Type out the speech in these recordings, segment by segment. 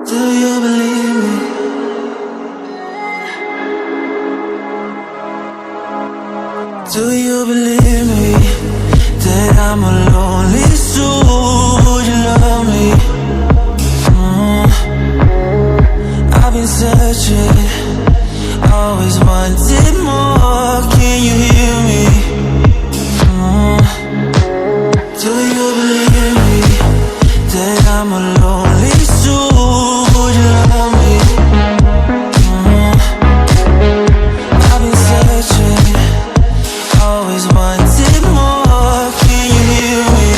Do you believe me? Do you believe me that I'm a lonely soul? Would you love me? I've been searching, always wanted more. Can you hear me? Do you believe me that I'm a lonely soul? Would you love me? I've been searching, always wanted more. Can you hear me?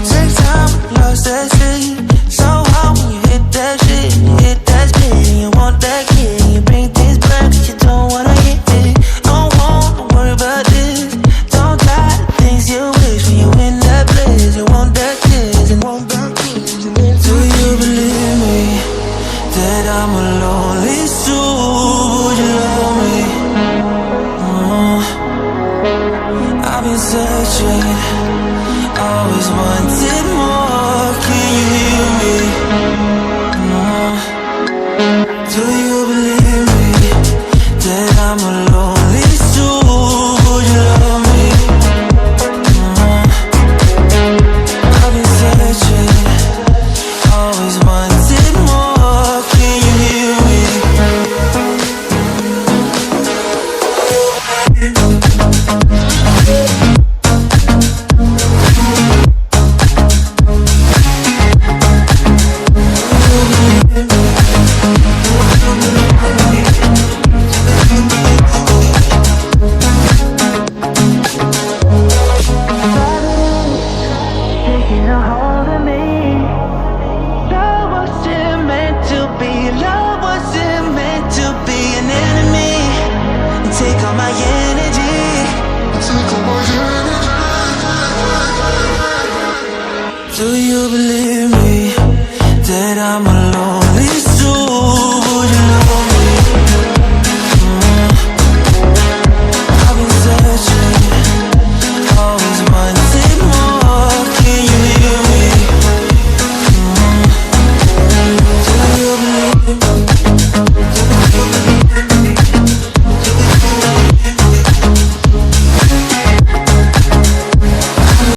Take time, lost that shit. So hard when you hit that shit. You hit that spin, you want that kid. You bring things back, cause you don't wanna hit it. Don't wanna worry about this. Don't try the things you wish when you in that place. You want that kiss and want that kiss. Do you believe me that I'm a lonely soul? Would you love me? I've been searching,